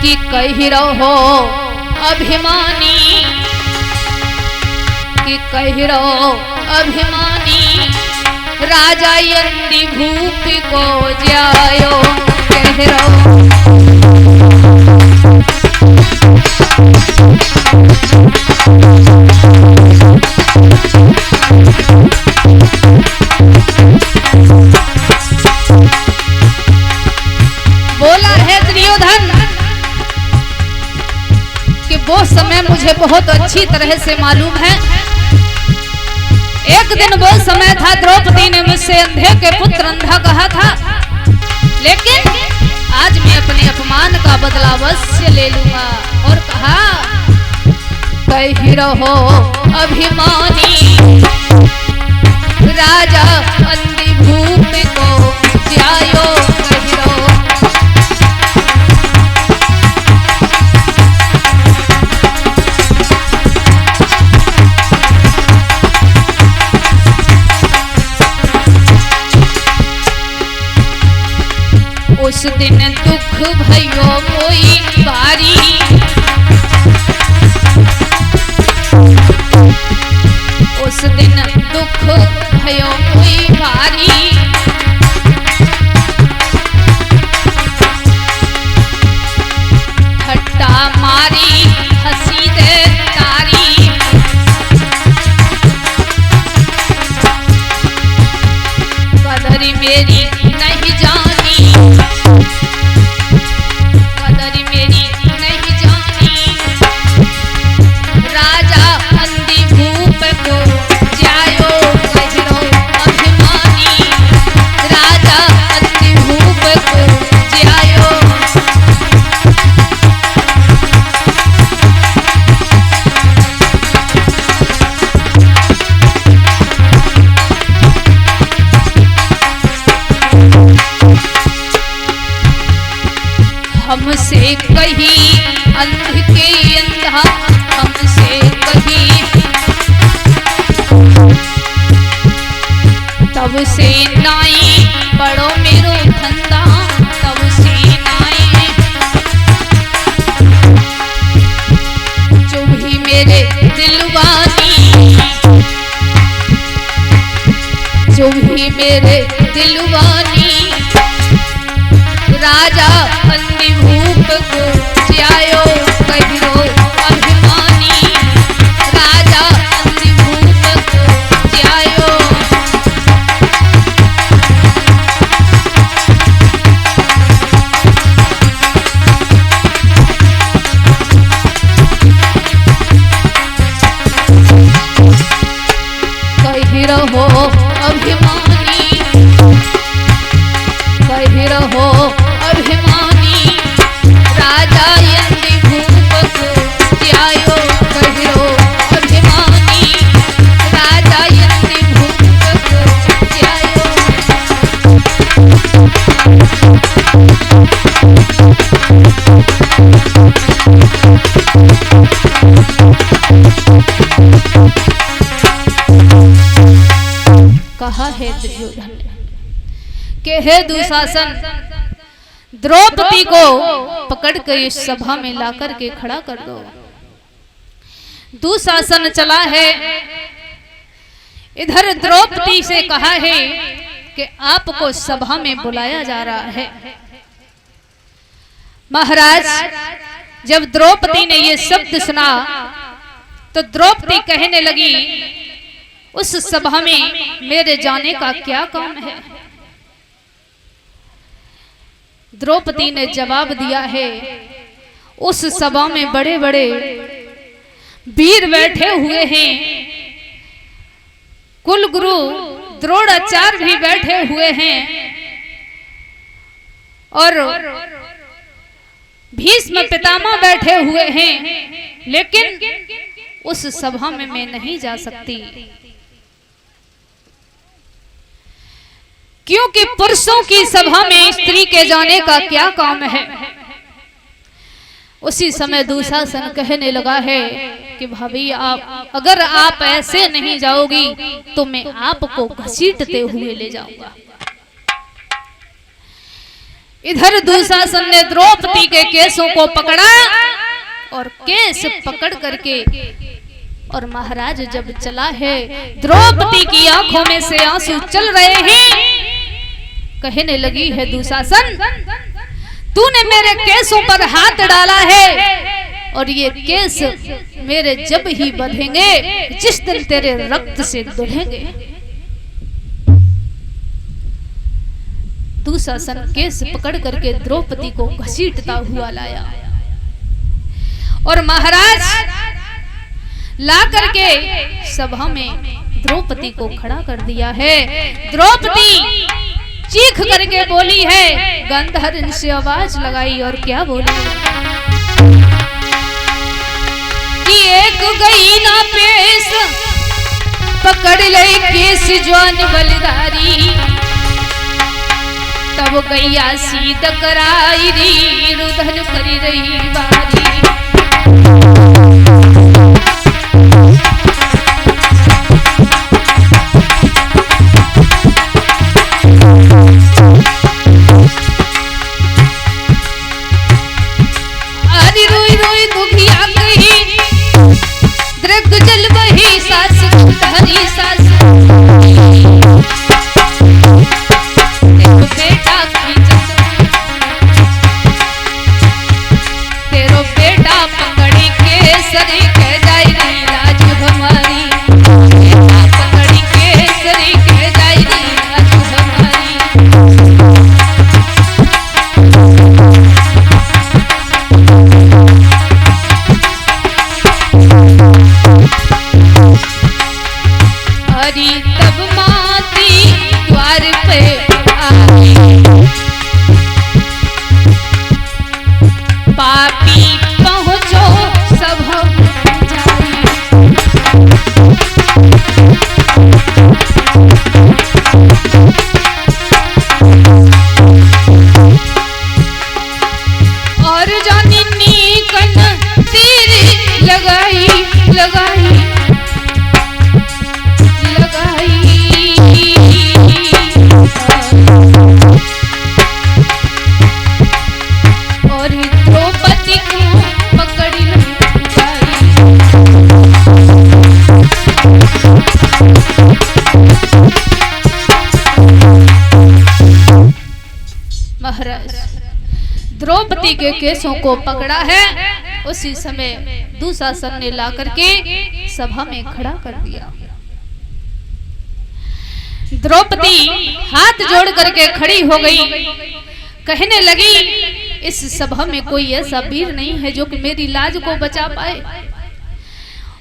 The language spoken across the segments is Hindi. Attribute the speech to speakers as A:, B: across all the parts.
A: कि कही रहो अभिमानी, कि कही रहो अभिमानी, राजा यंदी भूप को जायो कह रहो। बोला है दुर्योधन कि वो समय मुझे बहुत अच्छी तरह से मालूम है। एक दिन वो समय था, द्रौपदी ने मुझसे अंधे के पुत्र अंधा कहा था, लेकिन आज मैं अपने अपमान का बदला अवश्य ले लूंगा। और कहा कही रहो अभिमानी, राजा अंधी भूप को जायो कही रहो। उस दिन दुख भयो कोई बारी, उस दिन दुख भयो कोई भारी, ठट्टा मारी हंसी दे तारी, कदर मेरी नहीं जानी, कदर मेरी नहीं जानी, राजा अंधी भूप को जायो कह रहो अभिमानी, राजा अंधी भूप को जायो। हमसे कही अंध के अंधा, हमसे कही तब से नाई बड़ो मेरो धंधा, तब से नाई जो भी मेरे दिलवानी, जो भी मेरे दिलवानी, राजा अंधी भूप को जायो कह रहो अभिमानी, राजा अंधी भूप को जायो। कह रहो अभिमानी, कह रहो अभिमानी, राजा यंदी भूप को जायो कह रहो अभिमानी, राजा यंदी भूप को जायो। कहा है दुर्योधन के हे दुशासन, द्रौपदी को पकड़कर इस सभा में लाकर के खड़ा कर दो। दुशासन चला है, इधर द्रौपदी से कहा है कि आपको सभा में बुलाया जा रहा है। महाराज, जब द्रौपदी ने ये शब्द सुना तो द्रौपदी कहने लगी, उस सभा में मेरे जाने का क्या काम है। द्रौपदी ने जवाब दिया है, उस सभा में बड़े बड़े वीर बैठे हुए हैं, कुल गुरु द्रोणाचार्य भी बैठे हुए हैं और भीष्म पितामह बैठे हुए हैं, लेकिन उस सभा में मैं नहीं जा सकती, क्योंकि पुरुषों की सभा में स्त्री के जाने का क्या काम है। उसी समय दुशासन कहने लगा है कि भाभी, आप अगर आप ऐसे नहीं जाओगी तो मैं आपको घसीटते हुए ले जाऊंगा। इधर दुशासन ने द्रौपदी के केसों को पकड़ा और केस पकड़ करके और महाराज जब चला है, द्रौपदी की आंखों में से आंसू चल रहे हैं। कहने लगी है दुशासन, तूने मेरे केसों पर हाथ डाला है और ये केस मेरे जब ही बंधेंगे जिस दिन तेरे रक्त से धुलेंगे। दुशासन केस पकड़ करके द्रौपदी को घसीटता हुआ लाया और महाराज ला करके सभा में द्रौपदी को खड़ा कर दिया है। द्रौपदी चीख करके बोली है, गंधर्व से आवाज लगाई और क्या बोली कि एक गई ना पेश पकड़ ले केस जवान बलदारी, तब गैया सीत कराई री रुदन करी रही बारी। द्रौपदी के केसों को पकड़ा है, उसी समय दुशासन ने ला करके सभा में खड़ा कर दिया। द्रौपदी हाथ जोड़ करके खड़ी हो गई, कहने लगी इस सभा में कोई ऐसा वीर नहीं है जो कि मेरी लाज को बचा पाए,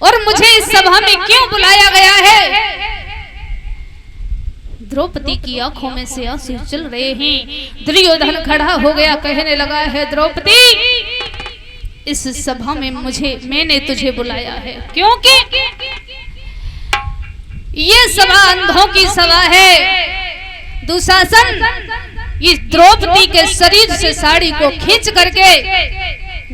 A: और मुझे इस सभा में क्यों बुलाया गया है। द्रौपदी की आंखों में से आंसू चल रहे हैं। दुर्योधन खड़ा हो गया, कहने लगा है द्रौपदी इस सभा में मैंने तुझे बुलाया है क्योंकि ये सभा अंधों की सभा है। दुशासन इस द्रौपदी के शरीर से साड़ी को खींच करके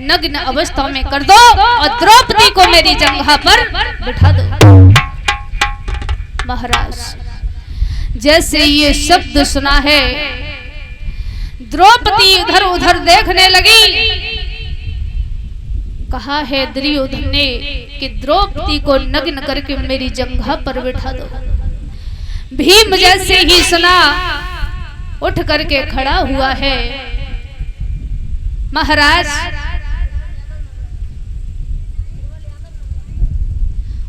A: नग्न अवस्था में कर दो और द्रौपदी को मेरी जंघा पर बिठा दो। महाराज जैसे ये शब्द सुना है, द्रौपदी इधर उधर देखने लगी। कहा है दुर्योधन ने कि द्रौपदी को नग्न करके मेरी जंघा पर बिठा दो। भीम जैसे ही सुना उठ करके खड़ा हुआ है। महाराज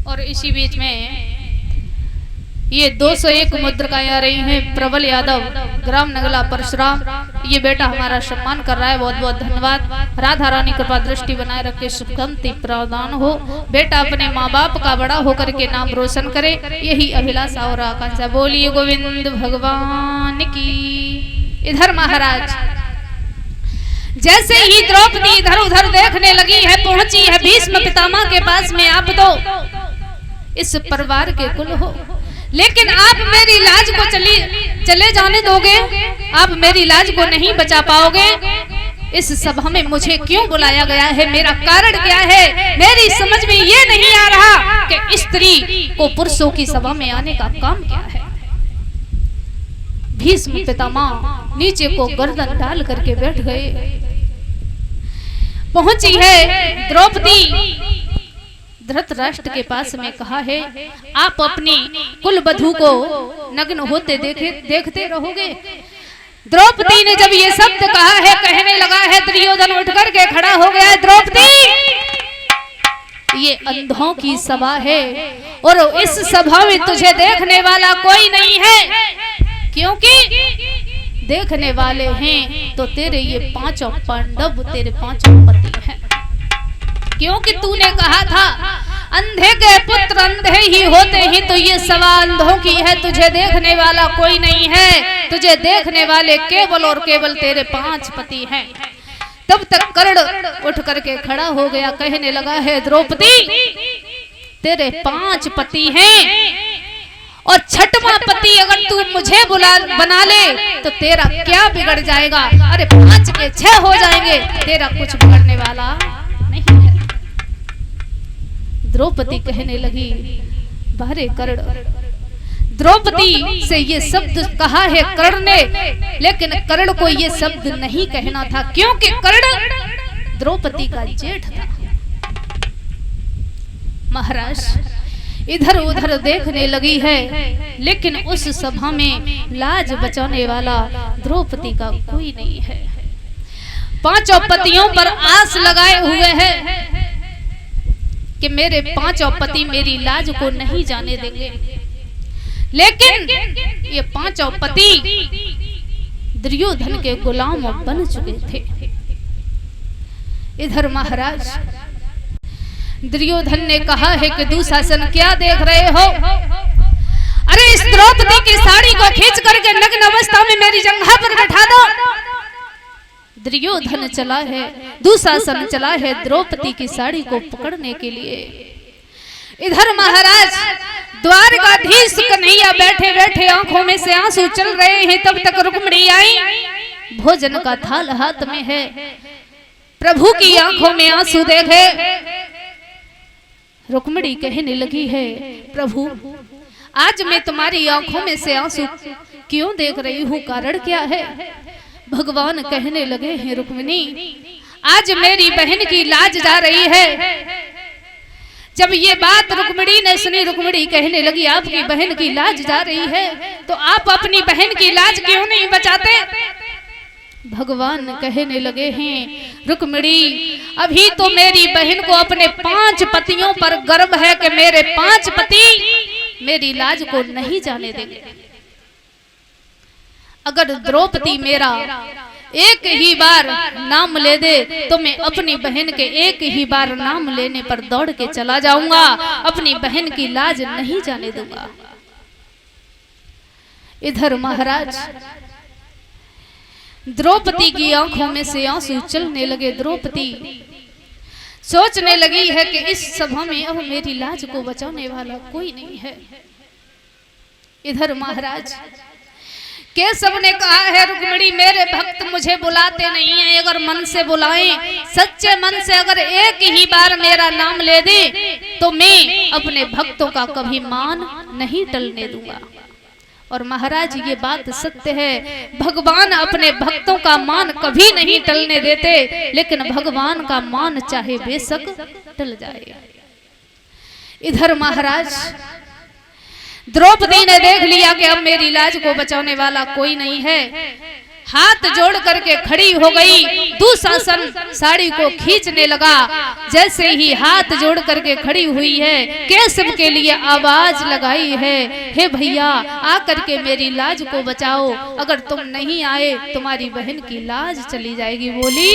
A: और इसी बीच में ये 201 मुद्रिकाएं आ रही हैं। प्रबल यादव, ग्राम नगला, परशुराम, ये बेटा हमारा सम्मान कर रहा है, बहुत बहुत धन्यवाद। राधा रानी कृपा दृष्टि बनाए रखे, सुखमति प्रदान हो। बेटा अपने माँ बाप का बड़ा होकर के नाम रोशन करे, यही अभिलाषा और आकांक्षा। बोलिए गोविंद भगवान की। इधर महाराज जैसे ही द्रौपदी इधर उधर देखने लगी है, पहुंची है भीष्म पितामह के पास में। आप तो इस परिवार के कुल हो, लेकिन आप मेरी लाज को चले जाने दोगे? आप मेरी लाज को नहीं बचा पाओगे? इस सभा में मुझे क्यों बुलाया गया है? मेरा कारण क्या है? मेरी समझ में ये नहीं आ रहा कि स्त्री को पुरुषों की सभा में आने का काम क्या है। भीष्म पितामह नीचे को गर्दन डाल करके बैठ गए। पहुंची है द्रौपदी, धृतराष्ट्र के पास में कहा है आप अपनी कुलवधू को नग्न होते देखते रहोगे। द्रौपदी ने जब ये शब्द कहा है, कहने लगा है, दुर्योधन उठ करके खड़ा हो गया है, द्रौपदी ये अंधों की सभा है और इस सभा में तुझे देखने वाला कोई नहीं है, क्योंकि देखने वाले हैं तो तेरे ये पांचों पांडव, तेरे पांचों पति हैं। क्योंकि तूने कहा था अंधे के पुत्र अंधे ही होते हैं, तो ये सभा अंधों की है, तुझे देखने वाला कोई नहीं है, तुझे देखने वाले केवल और केवल तेरे 5 पति हैं। तब तक कर्ण उठ करके खड़ा हो गया, कहने लगा है द्रौपदी तेरे 5 पति हैं और 6वां पति अगर तू मुझे बना ले तो तेरा क्या बिगड़ जाएगा? अरे 5 के 6 हो जाएंगे, तेरा कुछ बिगड़ने वाला नहीं है। द्रौपदी कहने लगी बारे कर्ण, द्रौपदी से ये शब्द कहा है कर्ण ने, लेकिन कर्ण को ये शब्द नहीं कहना था, क्योंकि कर्ण द्रौपदी का जेठ था। महाराज इधर उधर देखने लगी है, लेकिन उस सभा में लाज बचाने वाला द्रौपदी का कोई नहीं है। 5 पतियों पर आस लगाए हुए हैं कि मेरे 5 पति मेरी लाज को नहीं जाने देंगे, लेकिन ये 5 पति दुर्योधन के गुलाम बन चुके थे। इधर महाराज दुर्योधन ने कहा है कि दुशासन क्या देख रहे हो? अरे इस द्रौपदी की साड़ी को खींच करके नग्न अवस्था में मेरी जंघा पर बैठा दो। दुर्योधन चला है, दुशासन चला है द्रौपदी की साड़ी को पकड़ने के लिए। इधर महाराज द्वारकाधीश कन्हैया बैठे बैठे आंखों में से आंसू चल रहे हैं। तब तक रुक्मिणी आई, भोजन का थाल हाथ में है, प्रभु की आंखों में आंसू देखे रुक्मिणी कहने लगी है प्रभु आज मैं तुम्हारी आंखों में से आंसू क्यों देख रही हूँ, कारण क्या है? भगवान कहने लगे हैं रुक्मिणी आज मेरी बहन की लाज जा रही है। जब ये बात रुक्मिणी ने सुनी, रुक्मिणी कहने लगी आपकी बहन की लाज जा रही है तो आप अपनी बहन की लाज क्यों नहीं बचाते? भगवान कहने लगे हैं रुक्मिणी अभी तो मेरी बहन को अपने 5 पतियों पर गर्व है कि मेरे 5 पति मेरी लाज को नहीं जाने देंगे। अगर द्रौपदी मेरा एक ही बार नाम ले दे तो मैं अपनी बहन के एक ही बार नाम लेने पर दौड़ के चला जाऊंगा, अपनी बहन की लाज नहीं जाने दूंगा। इधर महाराज द्रौपदी की आंखों में से आंसू चलने लगे। द्रौपदी सोचने लगी है कि इस सभा में अब मेरी लाज को बचाने वाला कोई नहीं है। इधर महाराज केशव ने कहा है रुक्मिणी मेरे भक्त मुझे बुलाते नहीं है, अगर मन से बुलाएं, सच्चे मन से अगर एक ही बार मेरा नाम ले दे तो मैं अपने भक्तों का कभी मान नहीं टलने दूंगा। और महाराज ये बात सत्य है, भगवान अपने भक्तों का मान कभी नहीं टलने देते, लेकिन भगवान का मान चाहे बेशक टल जाए। इधर महाराज द्रौपदी ने देख लिया कि अब मेरी लाज को बचाने वाला कोई नहीं है, हाथ जोड़ करके खड़ी हो गई। दुशासन साड़ी को खींचने लगा, जैसे ही हाथ जोड़ करके खड़ी हुई है केशव के लिए आवाज लगाई है हे भैया आकर के मेरी लाज को बचाओ, अगर तुम नहीं आए तुम्हारी बहन की लाज चली जाएगी। बोली